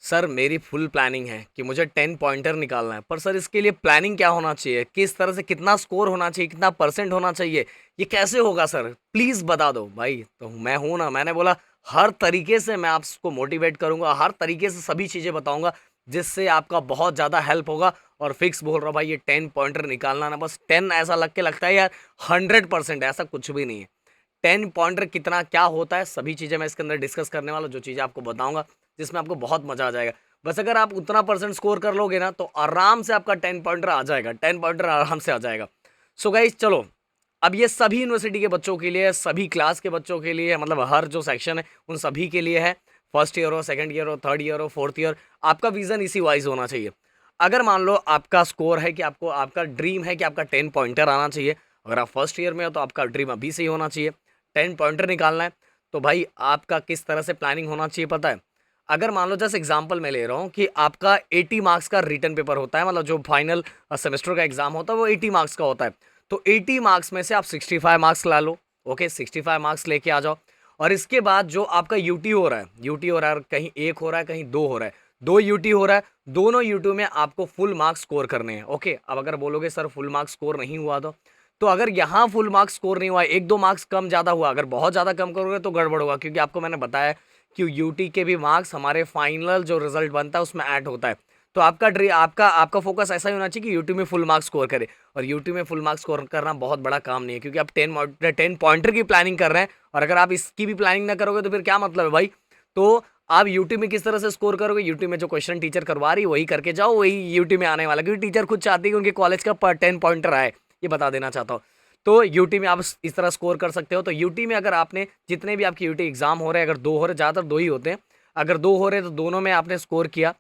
Sir मेरी full planning है कि मुझे 10 पॉइंटर निकालना है, पर सर इसके लिए प्लानिंग क्या होना चाहिए, किस तरह से कितना स्कोर होना चाहिए, कितना परसेंट होना चाहिए, ये कैसे होगा सर प्लीज़ बता दो भाई। तो मैं हूं ना, मैंने बोला हर तरीके से मैं आपको मोटिवेट करूंगा, हर तरीके से सभी चीज़ें बताऊंगा जिससे आपका बहुत ज़्यादा हेल्प होगा। और फिक्स बोल रहा हूँ भाई, ये 10 पॉइंटर निकालना ना, बस 10 ऐसा लगता है यार 100%, ऐसा कुछ भी नहीं है। 10 पॉइंटर कितना क्या होता है, सभी चीज़ें मैं इसके अंदर डिस्कस करने वाला हूं, जो चीज़ें आपको बताऊंगा जिसमें आपको बहुत मजा आ जाएगा। बस अगर आप उतना परसेंट स्कोर कर लोगे ना, तो आराम से आपका 10 पॉइंटर आ जाएगा, 10 पॉइंटर आराम से आ जाएगा। सो गाइस चलो, अब ये सभी यूनिवर्सिटी के बच्चों के लिए, सभी क्लास के बच्चों के लिए, मतलब हर जो सेक्शन है उन सभी के लिए है। फर्स्ट ईयर हो, सेकंड ईयर हो, थर्ड ईयर हो, फोर्थ ईयर, आपका विजन इसी वाइज होना चाहिए। अगर मान लो आपका स्कोर है कि आपको, आपका ड्रीम है कि आपका 10 पॉइंटर आना चाहिए, अगर आप फर्स्ट ईयर में हो तो आपका ड्रीम अभी से ही होना चाहिए, 10 पॉइंटर निकालना है। तो भाई आपका किस तरह से प्लानिंग होना चाहिए पता है? अगर मान लो जैसे एग्जांपल मैं ले रहा हूँ कि आपका 80 मार्क्स का रिटन पेपर होता है, मतलब जो फाइनल सेमेस्टर का एग्जाम होता है वो 80 मार्क्स का होता है। तो 80 मार्क्स में से आप 65 मार्क्स ला लो। ओके, 65 मार्क्स लेके आ जाओ। और इसके बाद जो आपका यूटी हो रहा है, यूटी हो रहा है, कहीं एक हो रहा है, कहीं दो हो रहा है, दो यूटी हो रहा है, दोनों यूटी में आपको फुल मार्क्स स्कोर करने हैं। ओके, अब अगर बोलोगे सर फुल मार्क्स स्कोर नहीं हुआ तो अगर यहाँ फुल मार्क्स स्कोर नहीं हुआ, एक दो मार्क्स कम ज़्यादा हुआ, अगर बहुत ज़्यादा कम करोगे तो गड़बड़ होगा, क्योंकि आपको मैंने बताया कि यूटी के भी मार्क्स हमारे फाइनल जो रिजल्ट बनता है उसमें ऐड होता है। तो आपका आपका फोकस ऐसा ही होना चाहिए कि यूटी में फुल मार्क्स स्कोर करे। और यूटी में फुल मार्क्स स्कोर करना बहुत बड़ा काम नहीं है, क्योंकि आप 10 पॉइंटर की प्लानिंग कर रहे हैं, और अगर आप इसकी भी प्लानिंग ना करोगे तो फिर क्या मतलब है भाई। तो आप यूटी में किस तरह से स्कोर करोगे? यूटी में जो क्वेश्चन टीचर करवा रही है वही करके जाओ, वही यूटी में आने वाला, क्योंकि टीचर खुद चाहती है कि उनके कॉलेज का 10 पॉइंटर आए, ये बता देना चाहता हूँ। तो यूटी में आप इस तरह स्कोर कर सकते हो। तो यूटी में अगर आपने जितने भी आपके यूटी एग्जाम हो रहे हैं, अगर दो हो रहे, ज़्यादातर दो ही होते हैं, अगर दो हो रहे हैं तो दोनों में आपने स्कोर किया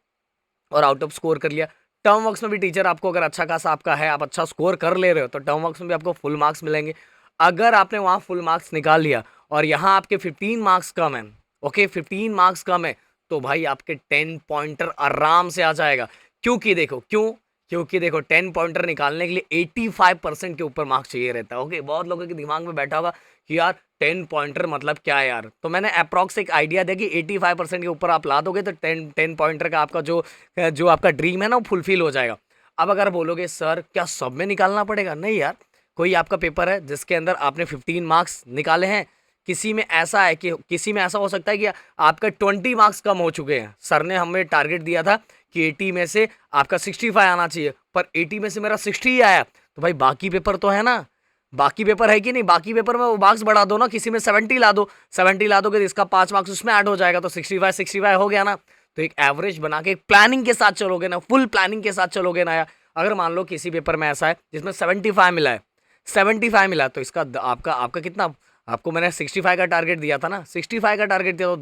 और आउट ऑफ स्कोर कर लिया। टर्म वर्क्स में भी टीचर आपको, अगर अच्छा खासा आपका है, आप अच्छा स्कोर कर ले रहे हो, तो टर्म वर्क्स में भी आपको फुल मार्क्स मिलेंगे। अगर आपने वहाँ फुल मार्क्स निकाल लिया और यहाँ आपके 15 मार्क्स कम है, ओके 15 मार्क्स कम है, तो भाई आपके 10 पॉइंटर आराम से आ जाएगा। क्योंकि देखो 10 पॉइंटर निकालने के लिए 85% के ऊपर मार्क्स चाहिए रहता है। ओके, बहुत लोगों के दिमाग में बैठा होगा कि यार 10 पॉइंटर मतलब क्या है यार, तो मैंने अप्रॉक्स एक आइडिया दिया कि 85% के ऊपर आप ला दोगे तो 10 पॉइंटर का आपका जो आपका ड्रीम है ना वो फुलफिल हो जाएगा। अब अगर बोलोगे सर क्या सब में निकालना पड़ेगा? नहीं यार, कोई आपका पेपर है जिसके अंदर आपने 15 मार्क्स निकाले हैं, किसी में ऐसा है कि किसी में ऐसा हो सकता है कि आपका 20 मार्क्स कम हो चुके हैं। सर ने हमें टारगेट दिया था कि 80 में से आपका 65 आना चाहिए, पर 80 में से मेरा 60 ही आया, तो भाई बाकी पेपर तो है ना, बाकी पेपर है कि नहीं, बाकी पेपर में वो मार्क्स बढ़ा दो ना, किसी में 70 ला दो, 70 ला दोगे तो इसका 5 मार्क्स उसमें ऐड हो जाएगा, तो 65 हो गया ना। तो एक एवरेज बना के एक प्लानिंग के साथ चलोगे ना, फुल प्लानिंग के साथ चलोगे ना यार। अगर मान लो किसी पेपर में ऐसा है जिसमें 75 मिला है, 75 मिला, तो इसका आपका आपका कितना, आपको मैंने 65 का टारगेट दिया था ना, 65 का टारगेट दिया, तो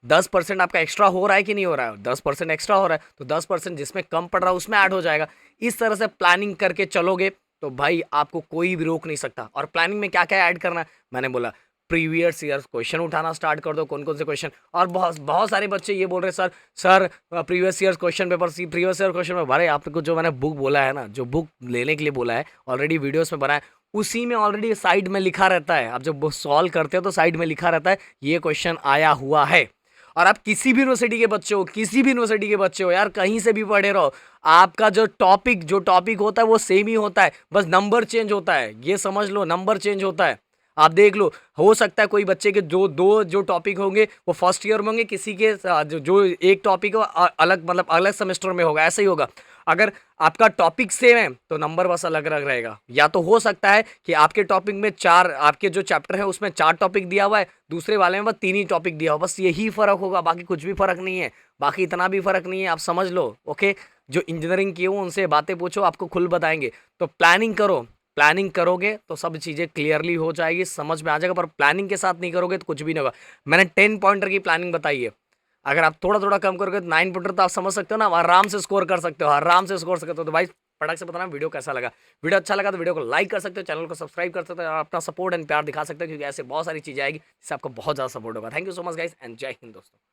10% आपका एक्स्ट्रा हो रहा है कि नहीं हो रहा है? 10% एक्स्ट्रा हो रहा है, तो 10% जिसमें कम पड़ रहा है उसमें ऐड हो जाएगा। इस तरह से प्लानिंग करके चलोगे तो भाई आपको कोई भी रोक नहीं सकता। और प्लानिंग में क्या क्या ऐड करना है मैंने बोला, प्रीवियस ईयर क्वेश्चन उठाना स्टार्ट कर दो, कौन कौन से क्वेश्चन। और बहुत बहुत सारे बच्चे ये बोल रहे हैं sir previous year question paper, previous year question paper. भाई आपको जो मैंने बुक बोला है ना, जो बुक लेने के लिए बोला है, ऑलरेडी वीडियोस में बनाया, उसी में ऑलरेडी साइड में लिखा रहता है। आप जब सॉल्व करते हो तो साइड में लिखा रहता है ये क्वेश्चन आया हुआ है। और आप किसी भी यूनिवर्सिटी के बच्चे हो, किसी भी यूनिवर्सिटी के बच्चे हो यार, कहीं से भी पढ़े रहो, आपका जो टॉपिक होता है वो सेम ही होता है, बस नंबर चेंज होता है, ये समझ लो, नंबर चेंज होता है। आप देख लो, हो सकता है कोई बच्चे के जो दो जो टॉपिक होंगे वो फर्स्ट ईयर में होंगे, किसी के जो एक टॉपिक हो अलग, मतलब अलग सेमेस्टर में होगा, ऐसा ही होगा। अगर आपका टॉपिक सेम है तो नंबर बस अलग अलग रहेगा। या तो हो सकता है कि आपके टॉपिक में चार, आपके जो चैप्टर है उसमें 4 टॉपिक दिया हुआ है, दूसरे वाले में बस 3 ही टॉपिक दिया हुआ, बस यही फर्क होगा, बाकी कुछ भी फर्क नहीं है, बाकी इतना भी फर्क नहीं है, आप समझ लो। ओके, जो इंजीनियरिंग की हो उनसे बातें पूछो, आपको खुद बताएंगे। तो प्लानिंग करो, प्लानिंग करोगे तो सब चीज़ें क्लियरली हो जाएगी, समझ में आ जाएगा। पर प्लानिंग के साथ नहीं करोगे तो कुछ भी नहीं होगा। मैंने 10 पॉइंटर की प्लानिंग बताई है, अगर आप थोड़ा थोड़ा कम करोगे तो 9 पॉइंटर तो आप समझ सकते हो ना, आराम से स्कोर कर सकते हो, आराम से स्कोर सकते हो। तो भाई फटाक से बताना वीडियो कैसा लगा। वीडियो अच्छा लगा तो वीडियो को लाइक कर सकते हो, चैनल को सब्सक्राइब कर सकते हो, और अपना सपोर्ट एंड प्यार दिखा सकते हो, क्योंकि ऐसे बहुत सारी चीज़ें आएगी जिससे आपको बहुत ज़्यादा सपोर्ट होगा। Thank you so much guys and जय हिंद दोस्तों।